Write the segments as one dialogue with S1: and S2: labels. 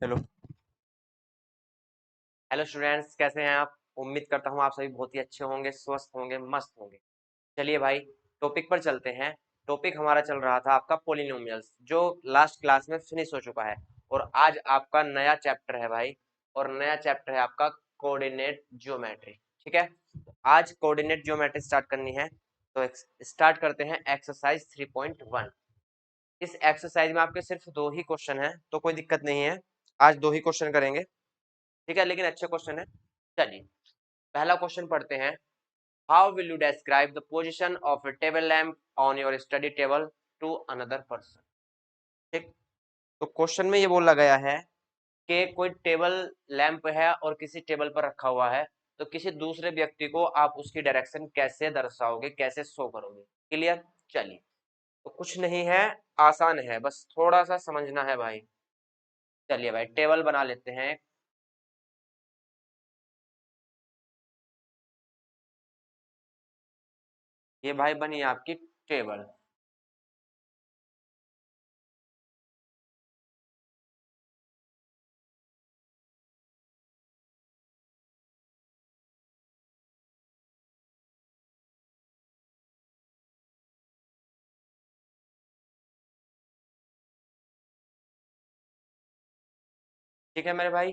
S1: Hello. Hello students, कैसे हैं आप? उम्मीद करता हूँ आप सभी बहुत ही अच्छे होंगे, स्वस्थ होंगे, मस्त होंगे। चलिए भाई, टॉपिक पर चलते हैं। टॉपिक हमारा चल रहा था आपका पोलिनोमियल्स, जो लास्ट क्लास में फिनिश हो चुका है। और आज आपका नया चैप्टर है भाई। और नया चैप्टर है आपका कोऑर्डिनेट ज्योमेट्री। ठीक है, तो आज कोऑर्डिनेट ज्योमेट्री स्टार्ट करनी है। तो स्टार्ट करते हैं एक्सरसाइज 3.1। इस एक्सरसाइज में आपके सिर्फ दो ही क्वेश्चन है, तो कोई दिक्कत नहीं है। आज दो ही क्वेश्चन करेंगे, ठीक है, लेकिन अच्छे क्वेश्चन है। चलिए, पहला क्वेश्चन पढ़ते हैं। How will you describe the position of a table lamp on your study table to another person? ठीक, तो क्वेश्चन में ये बोला गया है कि कोई टेबल लैंप है और किसी टेबल पर रखा हुआ है, तो किसी दूसरे व्यक्ति को आप उसकी डायरेक्शन कैसे दर्शाओगे, कैसे शो करोगे? क्लियर? चलिए, तो कुछ नहीं है, आसान है, बस थोड़ा सा समझना है भाई। चलिए भाई, टेबल बना लेते हैं। ये भाई बनी आपकी टेबल। ठीक है मेरे भाई,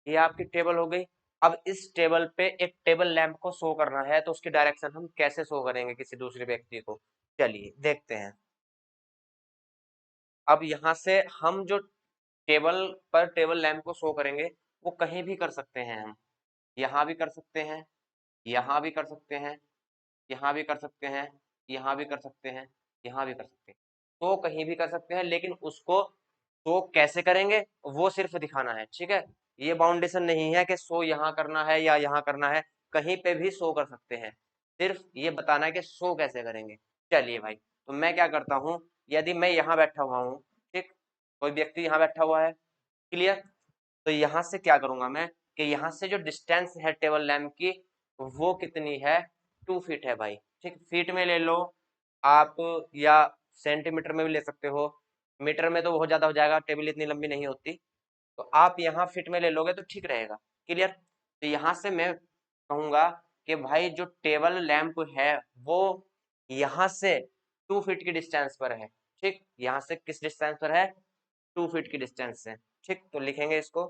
S1: ये आपकी टेबल हो गई। अब इस टेबल पे एक टेबल लैंप को शो करना है, तो उसकी डायरेक्शन हम कैसे शो करेंगे किसी दूसरे व्यक्ति को? चलिए देखते हैं। अब यहाँ से हम जो टेबल पर टेबल लैंप को शो करेंगे, वो कहीं भी कर सकते हैं हम। यहाँ भी कर सकते हैं, यहाँ भी कर सकते हैं, यहाँ भी कर सकते हैं, यहाँ भी कर सकते हैं, यहाँ भी कर सकते हैं। तो कहीं भी कर सकते हैं, लेकिन उसको शो कैसे करेंगे वो सिर्फ दिखाना है। ठीक है, ये बाउंडेशन नहीं है कि शो यहाँ करना है या यहाँ करना है, कहीं पे भी शो कर सकते हैं। सिर्फ ये बताना है कि शो कैसे करेंगे। चलिए भाई, तो मैं क्या करता हूँ, यदि मैं यहाँ बैठा हुआ हूँ, ठीक, कोई व्यक्ति यहाँ बैठा हुआ है, क्लियर, तो यहाँ से क्या करूंगा मैं कि यहाँ से जो डिस्टेंस है टेबल लैंप की, वो कितनी है? 2 फीट है भाई। ठीक, फीट में ले लो आप, या सेंटीमीटर में भी ले सकते हो। मीटर में तो बहुत ज्यादा हो जाएगा, टेबल इतनी लंबी नहीं होती। तो आप यहाँ फीट में ले लोगे तो ठीक रहेगा। क्लियर? तो यहाँ से मैं कहूंगा कि भाई जो टेबल लैंप है, वो यहाँ से 2 फीट की डिस्टेंस पर है। ठीक, यहाँ से किस डिस्टेंस पर है? 2 फीट की डिस्टेंस से। ठीक, तो लिखेंगे इसको।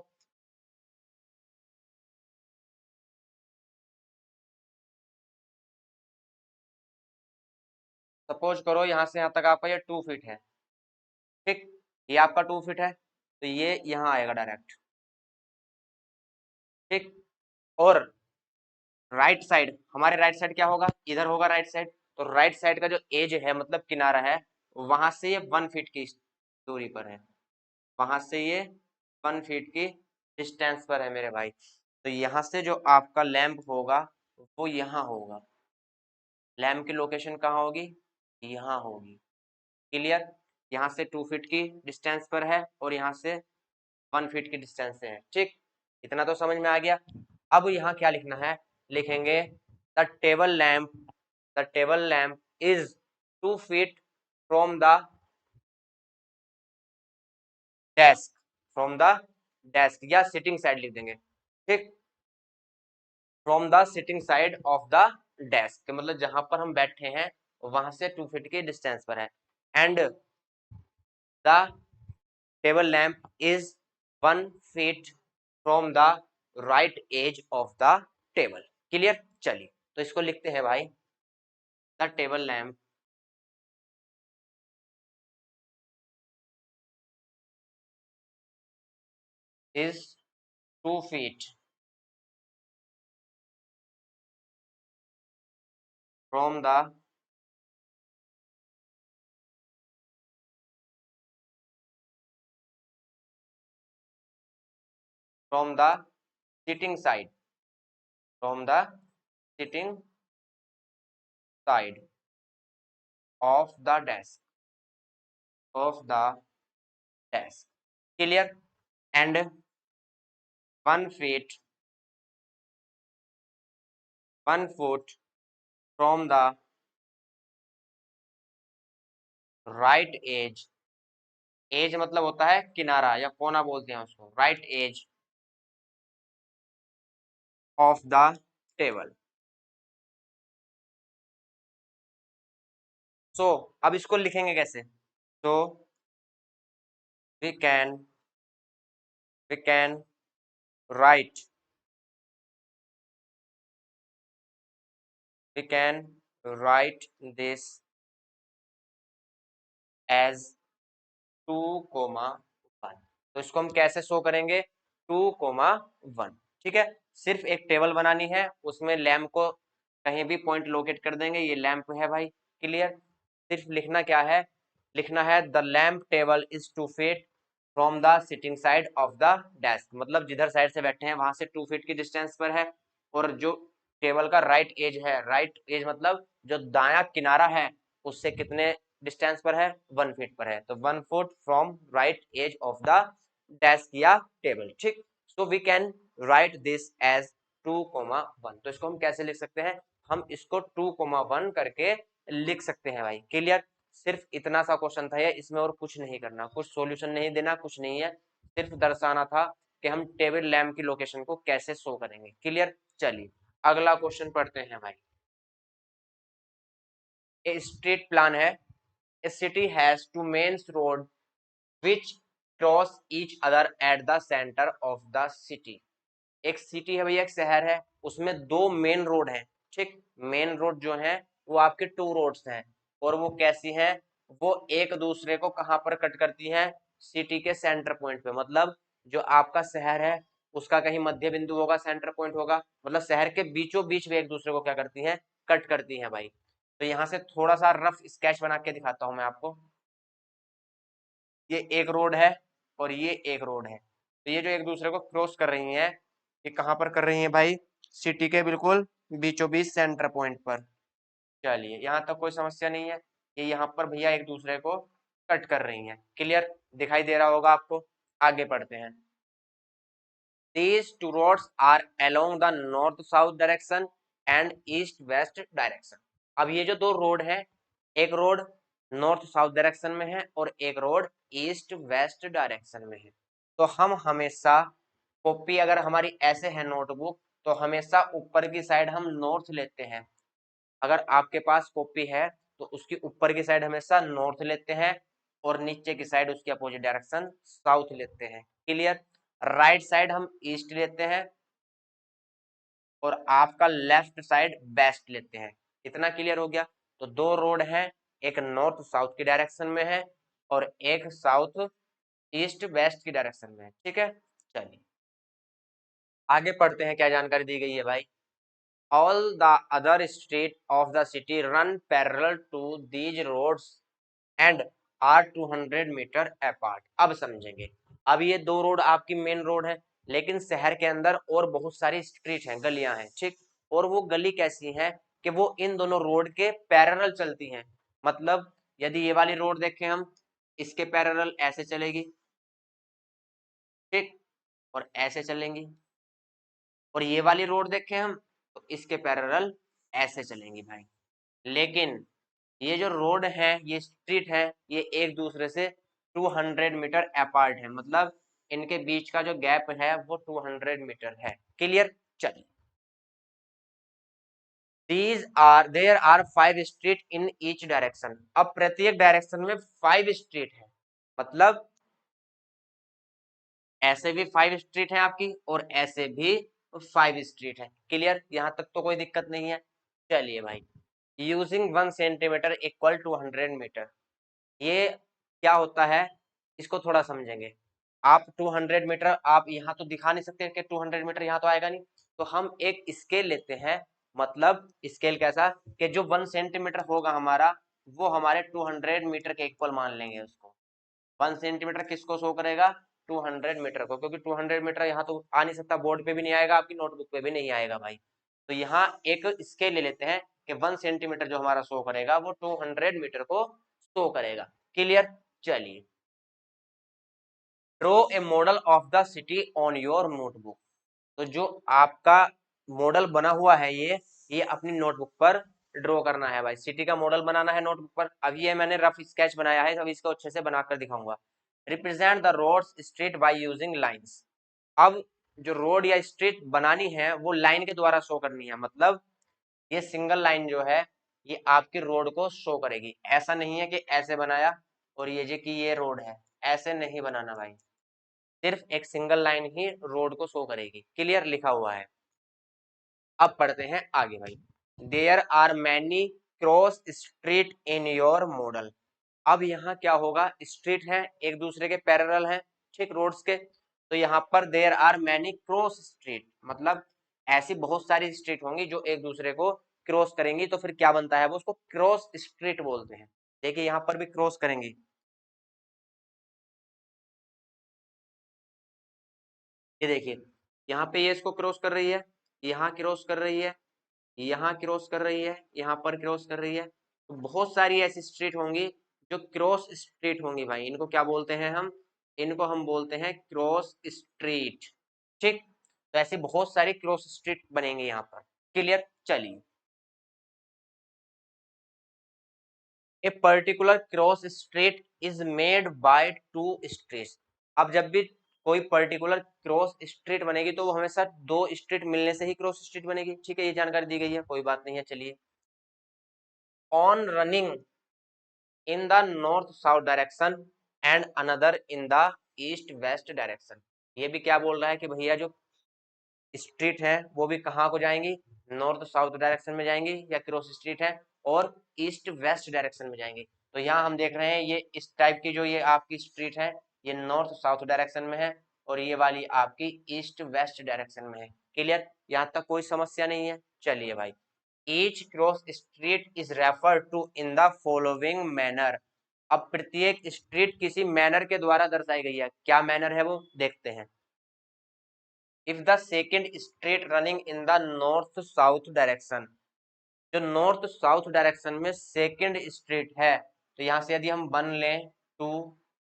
S1: सपोज करो यहाँ से यहाँ तक आपका ये 2 फीट है। ठीक, ये आपका 2 फीट है, तो ये यहाँ आएगा डायरेक्ट। ठीक, और राइट साइड, हमारे राइट साइड क्या होगा? इधर होगा राइट साइड। तो राइट साइड का जो एज है, मतलब किनारा है, वहां से ये 1 फीट की दूरी पर है। वहां से ये 1 फीट की डिस्टेंस पर है मेरे भाई। तो यहाँ से जो आपका लैंप होगा, वो यहाँ होगा। लैंप की लोकेशन कहाँ होगी? यहाँ होगी। क्लियर? यहाँ से 2 फीट की डिस्टेंस पर है और यहाँ से 1 फीट की डिस्टेंस से है। ठीक, इतना तो समझ में आ गया। अब यहाँ क्या लिखना है? लिखेंगे the table lamp is 2 feet from the desk, from the desk, या सिटिंग साइड लिख देंगे। ठीक, from the sitting side of the desk, मतलब जहां पर हम बैठे हैं वहां से 2 फीट की डिस्टेंस पर है। And the table lamp is 1 feet from the right edge of the table. Clear? चलिए, तो इसको लिखते हैं भाई। The table lamp is 2 feet from the from the sitting side, from the sitting side of the desk, of the desk. Clear? And 1 feet 1 foot from the right edge edge मतलब होता है किनारा या कोना बोलते हैं उसको, right edge of the table. So अब इसको लिखेंगे कैसे? तो we can we can write we can write this as 2,1। तो इसको हम कैसे शो करेंगे? 2,1। ठीक है, सिर्फ एक टेबल बनानी है, उसमें लैम्प को कहीं भी पॉइंट लोकेट कर देंगे। ये लैम्प है भाई, क्लियर। सिर्फ लिखना क्या है? लिखना है the lamp table is 2 feet from the sitting side of the desk, मतलब जिधर साइड से बैठे हैं वहां से 2 फीट की डिस्टेंस पर है। और जो टेबल का राइट एज है, राइट एज मतलब जो दायां किनारा है, उससे कितने डिस्टेंस पर है? 1 फीट पर है। तो 1 foot from right edge of the desk या टेबल। ठीक, so we can write this as 2,1। तो इसको हम कैसे लिख सकते हैं? हम इसको 2,1 करके लिख सकते हैं भाई, क्लियर। सिर्फ इतना सा क्वेश्चन था ये, इसमें और कुछ नहीं करना, कुछ सॉल्यूशन नहीं देना, कुछ नहीं है, सिर्फ दर्शाना था कि हम टेबल लैम्प की लोकेशन को कैसे शो करेंगे, क्लियर। चलिए अगला क्वेश्चन पढ़ते हैं भाई। ए स्ट्रीट प्लान है, a city has 2 main road which cross each other at the center of the city। एक सिटी है भैया, एक शहर है, उसमें 2 मेन रोड हैं। ठीक, मेन रोड जो है वो आपके 2 रोड्स हैं, और वो कैसी हैं? वो एक दूसरे को कहाँ पर कट करती हैं? सिटी के सेंटर पॉइंट पे। मतलब जो आपका शहर है उसका कहीं मध्य बिंदु होगा, सेंटर पॉइंट होगा, मतलब शहर के बीचों बीच वे एक दूसरे को क्या करती हैं? कट करती हैं भाई। तो यहाँ से थोड़ा सा रफ स्केच बना के दिखाता हूँ मैं आपको। ये एक रोड है और ये एक रोड है, तो ये जो एक दूसरे को क्रॉस कर रही हैं, ये कहाँ पर कर रही हैं भाई? सिटी के बिल्कुल बीचों बीच सेंटर पॉइंट पर। चलिए यहाँ तक कोई समस्या नहीं है, ये यहाँ पर भैया एक दूसरे को कट कर रही हैं, क्लियर, दिखाई दे रहा होगा आपको। आगे पढ़ते हैं। These 2 roads are along the north south direction and east west direction। अब ये जो 2 रोड है, एक रोड नॉर्थ साउथ डायरेक्शन में है और एक रोड ईस्ट वेस्ट डायरेक्शन में है। तो हम हमेशा कॉपी अगर हमारी ऐसे है नोटबुक, तो हमेशा ऊपर की साइड हम नॉर्थ लेते हैं। अगर आपके पास कॉपी है तो उसकी ऊपर की साइड हमेशा नॉर्थ लेते हैं और नीचे की साइड उसकी अपोजिट डायरेक्शन साउथ लेते हैं, क्लियर। राइट साइड हम ईस्ट लेते हैं और आपका लेफ्ट साइड वेस्ट लेते हैं। इतना क्लियर हो गया। तो 2 रोड हैं, एक नॉर्थ साउथ की डायरेक्शन में है और एक साउथ ईस्ट वेस्ट की डायरेक्शन में है, ठीक है। चलिए आगे पढ़ते हैं, क्या जानकारी दी गई है भाई। All the other streets of the city run parallel to these roads and are 200 metre apart। अब समझेंगे। अब ये 2 रोड आपकी मेन रोड है, लेकिन शहर के अंदर और बहुत सारी स्ट्रीट हैं, गलियां हैं, ठीक। और वो गली कैसी हैं कि वो इन दोनों रोड के पैरेलल चलती हैं। मतलब यदि ये वाली रोड देखें हम, इसके पैरेलल ऐसे चलेगी, ठीक, और ऐसे चलेंगी। और ये वाली रोड देखें हम तो इसके पैरेलल ऐसे चलेंगी भाई। लेकिन ये जो रोड है, ये स्ट्रीट है, ये एक दूसरे से 200 मीटर अपार्ट है, मतलब इनके बीच का जो गैप है वो 200 मीटर है, क्लियर। चलिए there are 5 street in each direction. अब प्रत्येक डायरेक्शन में 5 स्ट्रीट है, मतलब ऐसे भी 5 स्ट्रीट है आपकी और ऐसे भी 5 स्ट्रीट है, क्लियर। यहां तक तो कोई दिक्कत नहीं है। चलिए भाई, using 1 centimetre equal to 100 metre, ये क्या होता है इसको थोड़ा समझेंगे। आप 200 मीटर आप यहाँ तो दिखा नहीं सकते कि 200 मीटर यहाँ तो आएगा नहीं, तो हम एक स्केल लेते हैं। मतलब स्केल कैसा कि जो 1 सेंटीमीटर होगा हमारा, वो हमारे 200 मीटर के इक्वल मान लेंगे उसको। 1 सेंटीमीटर किसको शो करेगा? 200 मीटर को, क्योंकि 200 मीटर यहाँ तो आ नहीं सकता, बोर्ड पे भी नहीं आएगा, आपकी नोटबुक पे भी नहीं आएगा भाई। तो यहाँ एक स्केल ले लेते हैं कि 1 सेंटीमीटर जो हमारा शो करेगा वो 200 मीटर को शो करेगा, क्लियर। चलिए draw a model of the city on your notebook. तो जो आपका मॉडल बना हुआ है ये अपनी नोटबुक पर ड्रॉ करना है भाई। सिटी का मॉडल बनाना है नोटबुक पर। अब ये मैंने रफ स्केच बनाया है, अब इसको अच्छे से बनाकर दिखाऊंगा। Represent the roads street by using lines. अब जो रोड या स्ट्रीट बनानी है वो लाइन के द्वारा शो करनी है, मतलब ये सिंगल लाइन जो है ये आपकी रोड को शो करेगी। ऐसा नहीं है कि ऐसे बनाया और ये जो कि ये रोड है, ऐसे नहीं बनाना भाई, सिर्फ एक सिंगल लाइन ही रोड को शो करेगी। क्लियर लिखा हुआ है। अब पढ़ते हैं आगे भाई। There are many cross street in your model. अब यहाँ क्या होगा, स्ट्रीट है एक दूसरे के पैरेलल है, ठीक, रोड्स के। तो यहाँ पर there are many cross street, मतलब ऐसी बहुत सारी स्ट्रीट होंगी जो एक दूसरे को क्रॉस करेंगी, तो फिर क्या बनता है, वो उसको क्रॉस स्ट्रीट बोलते हैं। देखिए यहाँ पर भी क्रॉस करेंगी, ये देखिए यहाँ पे ये इसको क्रॉस कर रही है, यहाँ क्रॉस कर रही है, यहाँ क्रॉस कर रही है, यहाँ पर क्रॉस कर रही है। तो बहुत सारी ऐसी स्ट्रीट होंगी जो क्रॉस स्ट्रीट होंगी भाई, इनको क्या बोलते हैं हम, इनको हम बोलते हैं क्रॉस स्ट्रीट, ठीक। तो ऐसी बहुत सारी क्रॉस स्ट्रीट बनेंगी यहाँ पर। क्लियर, चलिए। A particular cross street is made by two streets. अब जब भी कोई पर्टिकुलर क्रॉस स्ट्रीट बनेगी तो वो हमेशा दो स्ट्रीट मिलने से ही क्रॉस स्ट्रीट बनेगी, ठीक है, ये जानकारी दी गई है, कोई बात नहीं है, चलिए। On running in the north south direction and another in the east west direction। ये भी क्या बोल रहा है कि भैया जो स्ट्रीट है वो भी कहाँ को जाएंगी, नॉर्थ साउथ डायरेक्शन में जाएंगी, या क्रॉस स्ट्रीट है और ईस्ट वेस्ट डायरेक्शन में जाएंगी। तो यहाँ हम देख रहे हैं ये इस टाइप की जो ये आपकी स्ट्रीट है ये नॉर्थ साउथ डायरेक्शन में है और ये वाली आपकी ईस्ट वेस्ट डायरेक्शन में है। क्लियर, यहाँ तक कोई समस्या नहीं है, चलिए भाई। Each cross street is refer to in the following manner. अब प्रत्येक स्ट्रीट किसी मैनर के द्वारा दर्शाई गई है, क्या मैनर है वो देखते हैं। If the second street running in the north south direction, जो नॉर्थ साउथ डायरेक्शन में सेकेंड स्ट्रीट है, तो यहाँ से यदि हम 1 लें, 2,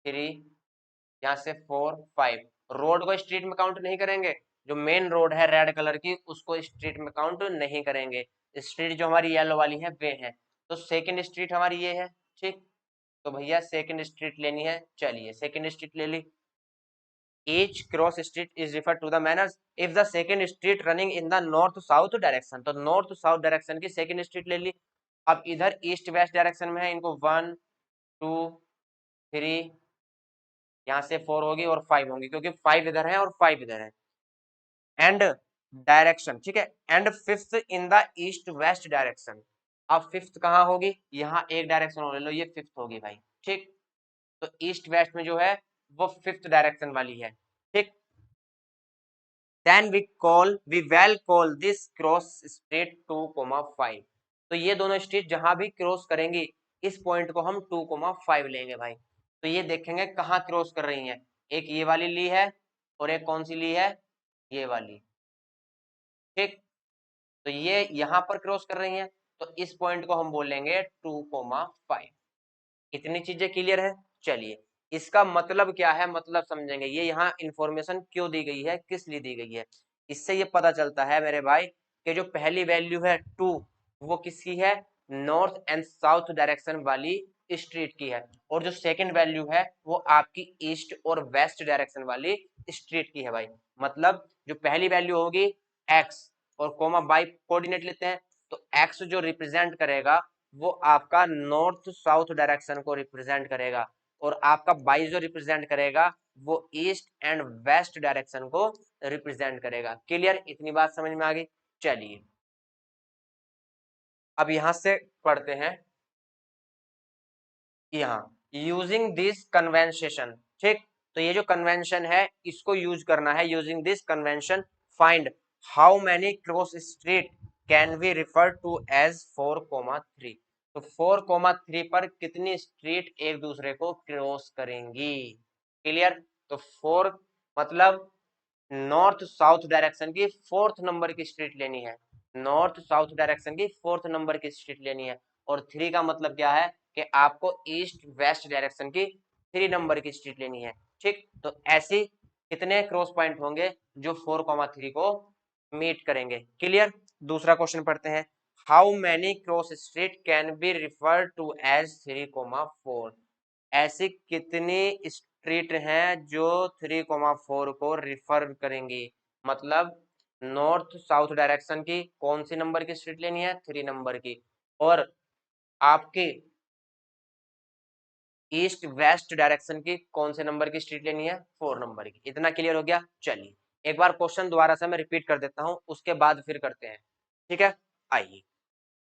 S1: 3, यहाँ से 4, 5, रोड को स्ट्रीट में काउंट नहीं करेंगे, जो मेन रोड है रेड कलर की उसको स्ट्रीट में काउंट नहीं करेंगे, स्ट्रीट जो हमारी येलो वाली है वे है। तो सेकेंड स्ट्रीट हमारी ये है, ठीक। तो भैया सेकेंड स्ट्रीट लेनी है, चलिए सेकेंड स्ट्रीट ले ली। each cross street is referred to the manner if the second street running in the north south direction। तो north south direction की second street ले ली। अब इधर east west direction में है, इनको 1, 2, 3, यहाँ से 4 होगी और 5 होंगी क्योंकि 5 इधर है और 5 इधर है। एंड डायरेक्शन, ठीक है, and fifth in the east west direction. अब फिफ्थ कहाँ होगी, यहाँ एक डायरेक्शन और ले लो, ये फिफ्थ होगी भाई, ठीक। तो ईस्ट वेस्ट में जो है वो फिफ्थ डायरेक्शन वाली है, ठीक। Then we will call this cross street 2,5। तो ये दोनों स्ट्रीट जहां भी क्रॉस करेंगी इस पॉइंट को हम 2,5 लेंगे भाई। तो ये देखेंगे कहाँ क्रॉस कर रही हैं, एक ये वाली ली है और एक कौन सी ली है, ये वाली, ठीक। तो ये यहाँ पर क्रॉस कर रही हैं तो इस पॉइंट को हम बोलेंगे 2,5। इतनी चीजें क्लियर है, चलिए। इसका मतलब क्या है, मतलब समझेंगे ये यहाँ इंफॉर्मेशन क्यों दी गई है, किस लिए दी गई है। इससे ये पता चलता है मेरे भाई कि जो पहली वैल्यू है 2 वो किसकी है, नॉर्थ एंड साउथ डायरेक्शन वाली स्ट्रीट की है, और जो सेकंड वैल्यू है वो आपकी ईस्ट और वेस्ट डायरेक्शन वाली स्ट्रीट की है भाई। मतलब जो पहली वैल्यू होगी एक्स और कोमा बाई कोऑर्डिनेट लेते हैं, तो एक्स जो रिप्रेजेंट करेगा वो आपका नॉर्थ साउथ डायरेक्शन को रिप्रेजेंट करेगा और आपका बाई जो रिप्रेजेंट करेगा वो ईस्ट एंड वेस्ट डायरेक्शन को रिप्रेजेंट करेगा। क्लियर, इतनी बात समझ में आ गई, चलिए। अब यहां से पढ़ते हैं, यहाँ यूजिंग दिस कन्वेंशन, ठीक। तो ये जो कन्वेंशन है इसको यूज करना है, using this convention find how many cross street can be refer to as 4,3। तो 4,3 पर कितनी स्ट्रीट एक दूसरे को क्रॉस करेंगी। क्लियर, तो 4 मतलब नॉर्थ साउथ डायरेक्शन की फोर्थ नंबर की स्ट्रीट लेनी है, नॉर्थ साउथ डायरेक्शन की फोर्थ नंबर की स्ट्रीट लेनी है, और 3 का मतलब क्या है कि आपको ईस्ट वेस्ट डायरेक्शन की 3 नंबर की स्ट्रीट लेनी है, ठीक। तो ऐसी कितने क्रॉस पॉइंट होंगे जो 4,3 को मीट करेंगे। क्लियर, दूसरा क्वेश्चन पढ़ते हैं। How many cross street can be referred to as 3,4। ऐसी कितनी स्ट्रीट हैं जो 3,4 को रिफर करेंगी? मतलब नॉर्थ साउथ डायरेक्शन की कौन सी नंबर की स्ट्रीट लेनी है? 3 नंबर की। और आपकी ईस्ट वेस्ट डायरेक्शन की कौन से नंबर की स्ट्रीट लेनी है? 4 नंबर की। इतना क्लियर हो गया? चलिए एक बार क्वेश्चन दोबारा से मैं रिपीट कर देता हूं, उसके बाद फिर करते हैं। ठीक है, आइए।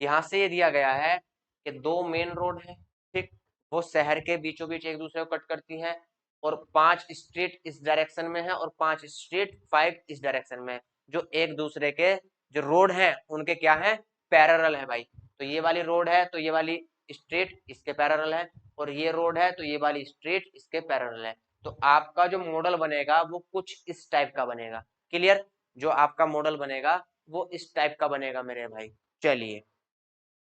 S1: यहाँ से ये दिया गया है कि दो मेन रोड है, ठीक, वो शहर के बीचों बीच एक दूसरे को कट करती हैं, और 5 स्ट्रीट इस डायरेक्शन में है और 5 स्ट्रीट 5 इस डायरेक्शन में है, जो एक दूसरे के जो रोड है उनके क्या है? पैरेलल है भाई। तो ये वाली रोड है तो ये वाली स्ट्रीट इसके पैरेलल है, और ये रोड है तो ये वाली स्ट्रीट इसके पैरेलल है। तो आपका जो मॉडल बनेगा वो कुछ इस टाइप का बनेगा। क्लियर? जो आपका मॉडल बनेगा वो इस टाइप का बनेगा मेरे भाई। चलिए,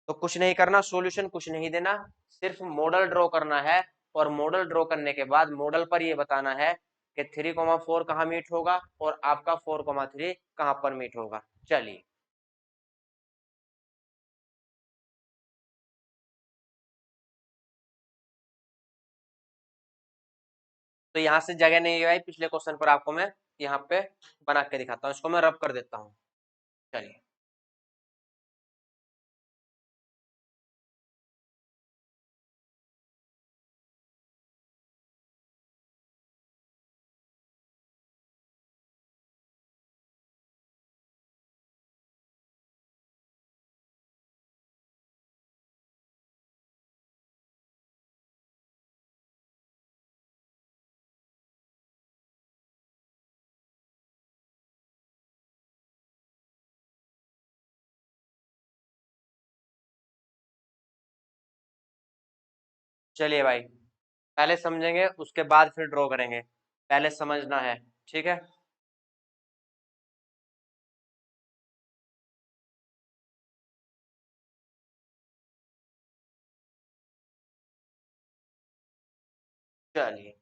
S1: तो कुछ नहीं करना, सॉल्यूशन कुछ नहीं देना, सिर्फ मॉडल ड्रॉ करना है। और मॉडल ड्रॉ करने के बाद मॉडल पर ये बताना है कि 3,4 कहाँ मीट होगा और आपका 4,3 कहाँ पर मीट होगा। चलिए, तो यहाँ से जगह नहीं आई पिछले क्वेश्चन पर, आपको मैं यहाँ पे बना के दिखाता हूँ, इसको मैं रब कर देता हूँ। चलिए, चलिए भाई, पहले समझेंगे उसके बाद फिर ड्रॉ करेंगे, पहले समझना है। ठीक है, चलिए,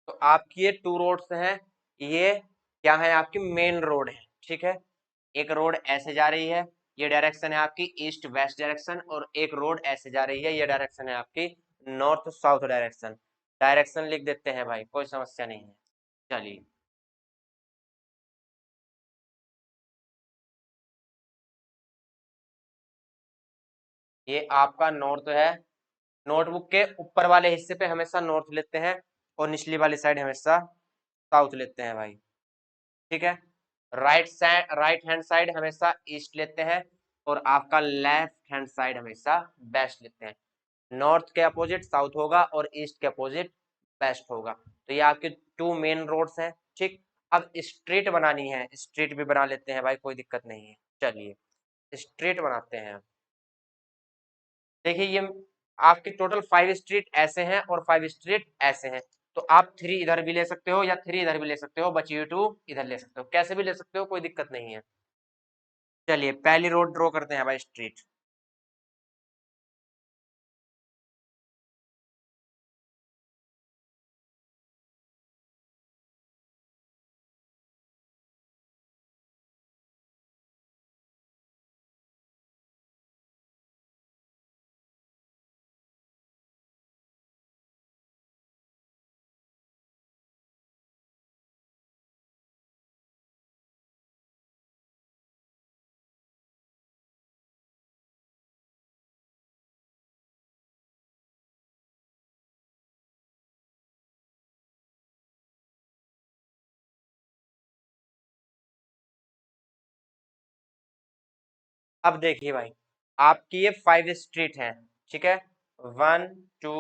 S1: तो आपकी ये टू रोड्स हैं, ये क्या है? आपकी मेन रोड है। ठीक है, एक रोड ऐसे जा रही है, ये डायरेक्शन है आपकी ईस्ट वेस्ट डायरेक्शन, और एक रोड ऐसे जा रही है, ये डायरेक्शन है आपकी नॉर्थ साउथ डायरेक्शन। डायरेक्शन लिख देते हैं भाई, कोई समस्या नहीं है। चलिए, ये आपका नॉर्थ है। नोटबुक के ऊपर वाले हिस्से पे हमेशा नॉर्थ लेते हैं, और निचली वाली साइड हमेशा साउथ लेते हैं भाई। ठीक है, राइट हैंड साइड हमेशा ईस्ट लेते हैं, और आपका लेफ्ट हैंड साइड हमेशा वेस्ट लेते हैं। नॉर्थ के अपोजिट साउथ होगा और ईस्ट के अपोजिट वेस्ट होगा। तो ये आपके टू मेन रोड्स हैं। ठीक, अब स्ट्रीट बनानी है, स्ट्रीट भी बना लेते हैं भाई, कोई दिक्कत नहीं है। चलिए, स्ट्रीट बनाते हैं। देखिए, ये आपके टोटल 5 स्ट्रीट ऐसे हैं और 5 स्ट्रीट ऐसे हैं। तो आप 3 इधर भी ले सकते हो या 3 इधर भी ले सकते हो, बची हुई 2 इधर ले सकते हो, कैसे भी ले सकते हो, कोई दिक्कत नहीं है। चलिए, पहली रोड ड्रॉ करते हैं भाई, स्ट्रीट। अब देखिए भाई, आपकी ये 5 स्ट्रीट है। ठीक है, 1 2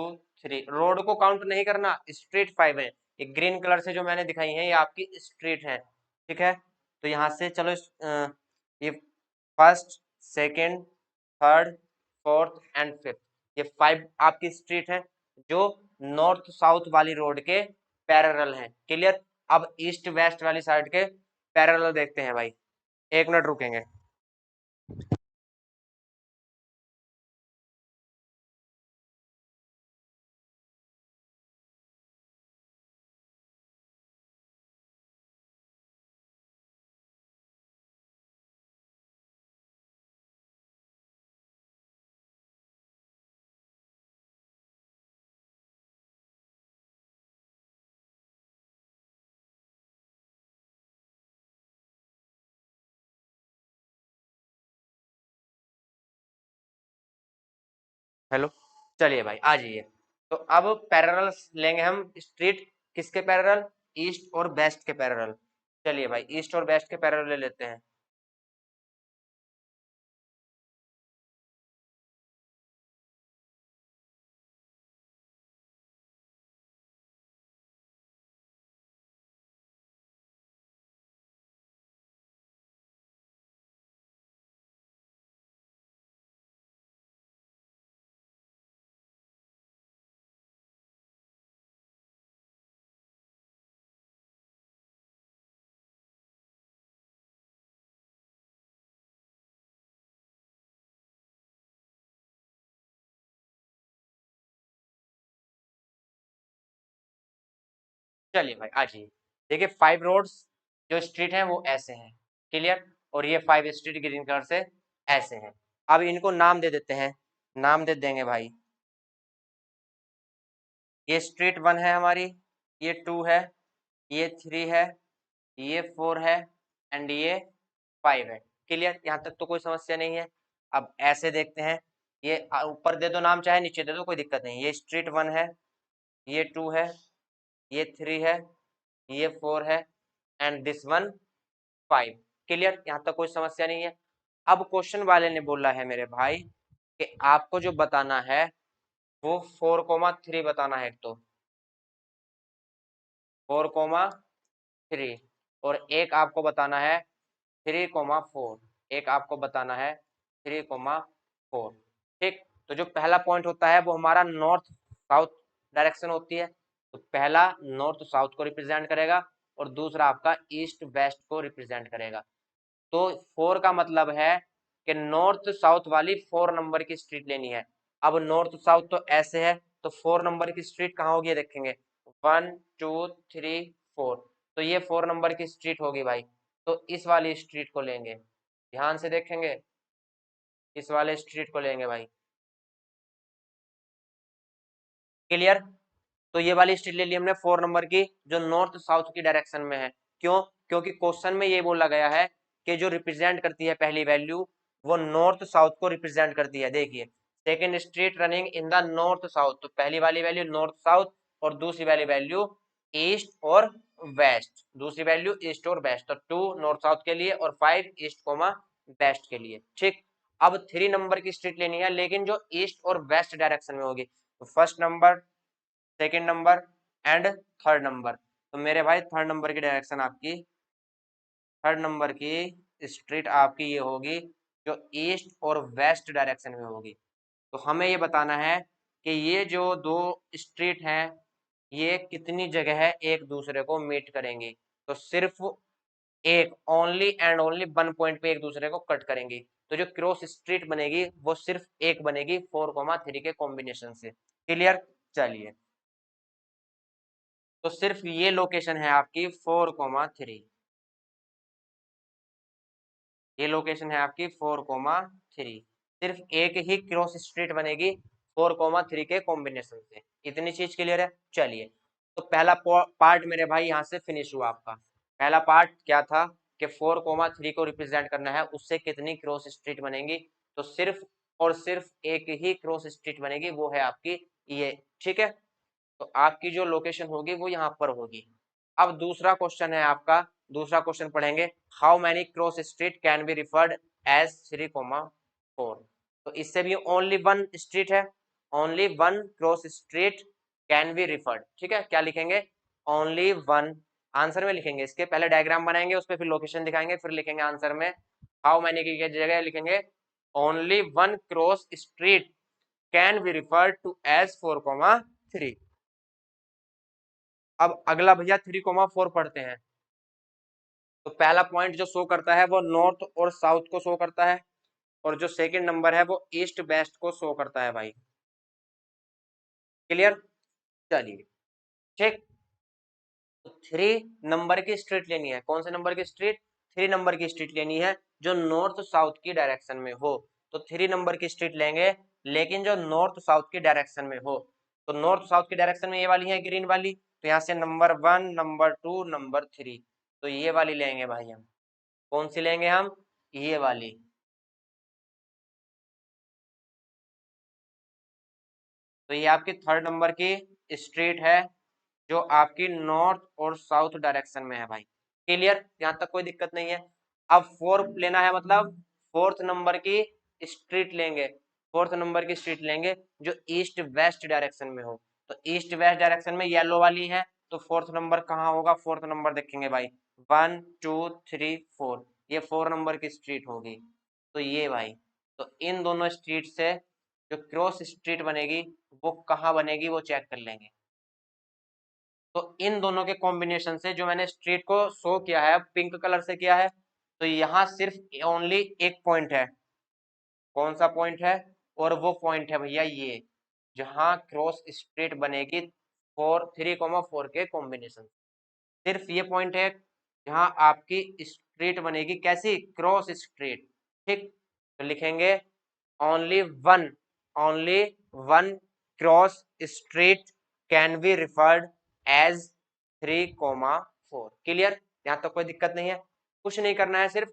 S1: 3, रोड को काउंट नहीं करना, स्ट्रीट 5 है। ये ग्रीन कलर से जो मैंने दिखाई है ये आपकी स्ट्रीट है। ठीक है, तो यहाँ से चलो ये first, second, third, fourth and fifth, ये 5 आपकी स्ट्रीट है जो नॉर्थ साउथ वाली रोड के पैरेलल हैं। क्लियर? अब ईस्ट वेस्ट वाली साइड के पैरेलल देखते हैं भाई, एक मिनट रुकेंगे। हेलो, चलिए भाई आ जाइए। तो अब पैरेलल लेंगे हम स्ट्रीट, किसके पैरेलल? ईस्ट और वेस्ट के पैरेलल। चलिए भाई ईस्ट और वेस्ट के पैरेलल ले लेते हैं। चलिए भाई आ जाइए। देखिए 5 रोड्स जो स्ट्रीट हैं वो ऐसे हैं, क्लियर। और ये 5 स्ट्रीट ग्रीन कलर से ऐसे हैं। अब इनको नाम दे देते हैं, नाम दे देंगे भाई। ये स्ट्रीट 1 है हमारी, ये 2 है, ये 3 है, ये 4 है एंड ये 5 है। क्लियर, यहाँ तक तो कोई समस्या नहीं है। अब ऐसे देखते हैं, ये ऊपर दे दो नाम चाहे नीचे दे दो, कोई दिक्कत नहीं। ये स्ट्रीट 1 है, ये 2 है, ये 3 है, ये 4 है एंड दिस वन 5। क्लियर, यहाँ तक कोई समस्या नहीं है। अब क्वेश्चन वाले ने बोला है मेरे भाई कि आपको जो बताना है वो 4,3 बताना है। तो 4,3 और एक आपको बताना है 3,4, एक आपको बताना है 3,4। ठीक, तो जो पहला पॉइंट होता है वो हमारा नॉर्थ साउथ डायरेक्शन होती है, तो पहला नॉर्थ साउथ को रिप्रेजेंट करेगा और दूसरा आपका ईस्ट वेस्ट को रिप्रेजेंट करेगा। तो 4 का मतलब है कि नॉर्थ साउथ वाली 4 नंबर की स्ट्रीट लेनी है। अब नॉर्थ साउथ तो ऐसे है, तो 4 नंबर की स्ट्रीट कहाँ होगी देखेंगे, 1 2 3 4, तो ये 4 नंबर की स्ट्रीट होगी भाई। तो इस वाली स्ट्रीट को लेंगे, ध्यान से देखेंगे, इस वाले स्ट्रीट को लेंगे भाई। क्लियर, तो ये वाली स्ट्रीट ले ली हमने 4 नंबर की, जो नॉर्थ साउथ की डायरेक्शन में है। क्यों? क्योंकि क्वेश्चन में ये बोला गया है कि जो रिप्रेजेंट करती है पहली वैल्यू वो नॉर्थ साउथ को रिप्रेजेंट करती है। देखिए second street running in the north south, तो पहली वाली वैल्यू नॉर्थ साउथ और दूसरी वाली वैल्यू ईस्ट और वेस्ट, दूसरी वैल्यू ईस्ट और वेस्ट। तो 2 नॉर्थ साउथ के लिए और 5 ईस्ट कोमा वेस्ट के लिए। ठीक, अब 3 नंबर की स्ट्रीट लेनी है, लेकिन जो ईस्ट और वेस्ट डायरेक्शन में होगी। तो first number, second number and third number. तो मेरे भाई थर्ड नंबर की डायरेक्शन आपकी, थर्ड नंबर की स्ट्रीट आपकी ये होगी जो ईस्ट और वेस्ट डायरेक्शन में होगी। तो हमें ये बताना है कि ये जो दो स्ट्रीट हैं ये कितनी जगह है एक दूसरे को मीट करेंगी। तो सिर्फ एक, ओनली एंड ओनली 1 पॉइंट पे एक दूसरे को कट करेंगी। तो जो क्रॉस स्ट्रीट बनेगी वो सिर्फ एक बनेगी 4,3 के कॉम्बिनेशन से। क्लियर, चलिए तो सिर्फ ये लोकेशन है आपकी 4,3, ये लोकेशन है आपकी 4,3। सिर्फ एक ही क्रॉस स्ट्रीट बनेगी 4,3 के कॉम्बिनेशन से। इतनी चीज क्लियर है। चलिए, तो पहला पार्ट मेरे भाई यहाँ से फिनिश हुआ आपका। पहला पार्ट क्या था कि 4,3 को रिप्रेजेंट करना है, उससे कितनी क्रॉस स्ट्रीट बनेगी। तो सिर्फ और सिर्फ एक ही क्रॉस स्ट्रीट बनेगी, वो है आपकी ये। ठीक है, तो आपकी जो लोकेशन होगी वो यहाँ पर होगी। अब दूसरा क्वेश्चन है आपका, दूसरा क्वेश्चन पढ़ेंगे। How many cross street can be referred as 3,4। तो इससे भी ओनली वन स्ट्रीट है, only one cross street can be referred. ठीक है, क्या लिखेंगे, ओनली वन। आंसर में लिखेंगे, इसके पहले डायग्राम बनाएंगे, उस पर फिर लोकेशन दिखाएंगे, फिर लिखेंगे आंसर में। हाउ मैनी की जगह लिखेंगे only one cross street can be referred to as 4,3। अब अगला भैया 3,4 पढ़ते हैं। तो पहला पॉइंट जो शो करता है वो नॉर्थ और साउथ को शो करता है, और जो सेकंड नंबर है वो ईस्ट वेस्ट को शो करता है भाई। क्लियर, चलिए ठीक। तो 3 नंबर की स्ट्रीट लेनी है, कौन से नंबर की स्ट्रीट, 3 नंबर की स्ट्रीट लेनी है जो नॉर्थ साउथ की डायरेक्शन में हो। तो 3 नंबर की स्ट्रीट लेंगे, लेकिन जो नॉर्थ साउथ की डायरेक्शन में हो। तो नॉर्थ साउथ की डायरेक्शन में ये वाली है ग्रीन वाली, तो यहाँ से नंबर 1 नंबर 2 नंबर 3, तो ये वाली लेंगे भाई हम। कौन सी लेंगे हम, ये वाली। तो ये आपकी 3rd नंबर की स्ट्रीट है जो आपकी नॉर्थ और साउथ डायरेक्शन में है भाई। क्लियर, यहाँ तक कोई दिक्कत नहीं है। अब 4 लेना है, मतलब 4th नंबर की स्ट्रीट लेंगे, 4th नंबर की स्ट्रीट लेंगे जो ईस्ट वेस्ट डायरेक्शन में हो। तो ईस्ट वेस्ट डायरेक्शन में येलो वाली है, तो 4th नंबर कहाँ होगा? 4th नंबर देखेंगे भाई, 1 2 3 4, ये 4 नंबर की स्ट्रीट होगी। तो ये भाई, तो इन दोनों स्ट्रीट से जो क्रॉस स्ट्रीट बनेगी वो कहाँ बनेगी वो चेक कर लेंगे। तो इन दोनों के कॉम्बिनेशन से जो मैंने स्ट्रीट को शो किया है पिंक कलर से किया है, तो यहाँ सिर्फ ओनली एक पॉइंट है। कौन सा पॉइंट है? और वो पॉइंट है भैया ये, जहां क्रॉस स्ट्रेट बनेगी 3,4 के कॉम्बिनेशन। सिर्फ ये पॉइंट है जहां आपकी स्ट्रेट बनेगी, कैसी? Cross street. ठीक, तो लिखेंगे only one, only one cross street can be referred as 3,4। Clear, यहाँ तक कोई दिक्कत नहीं है। कुछ नहीं करना है, सिर्फ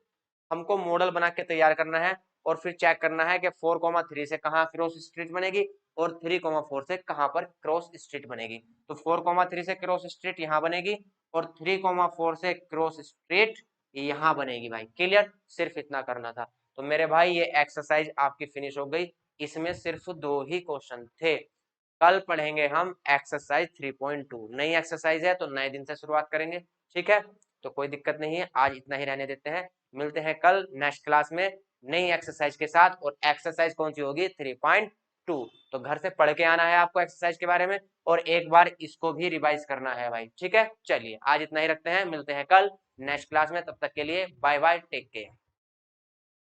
S1: हमको मॉडल बना के तैयार करना है और फिर चेक करना है कि 4,3 से कहाँ क्रॉस स्ट्रेट बनेगी और 3,4 से कहाँ पर क्रॉस स्ट्रेट बनेगी। तो 4,3 से क्रॉस स्ट्रेट यहाँ बनेगी और 3,4 से क्रॉस स्ट्रेट यहाँ बनेगी भाई। क्लियर, सिर्फ इतना करना था। तो मेरे भाई ये एक्सरसाइज आपकी फिनिश हो गई। इसमें सिर्फ 2 ही क्वेश्चन थे। कल पढ़ेंगे हम एक्सरसाइज 3.2, नई एक्सरसाइज है तो नए दिन से शुरुआत करेंगे। ठीक है, तो कोई दिक्कत नहीं है, आज इतना ही रहने देते हैं। मिलते हैं कल नेक्स्ट क्लास में नई एक्सरसाइज के साथ। और एक्सरसाइज कौन सी होगी? 3.2। तो घर से पढ़ के आना है आपको एक्सरसाइज के बारे में और एक बार इसको भी रिवाइज करना है भाई। ठीक है, चलिए आज इतना ही रखते हैं, मिलते हैं कल नेक्स्ट क्लास में। तब तक के लिए बाय बाय, टेक केयर।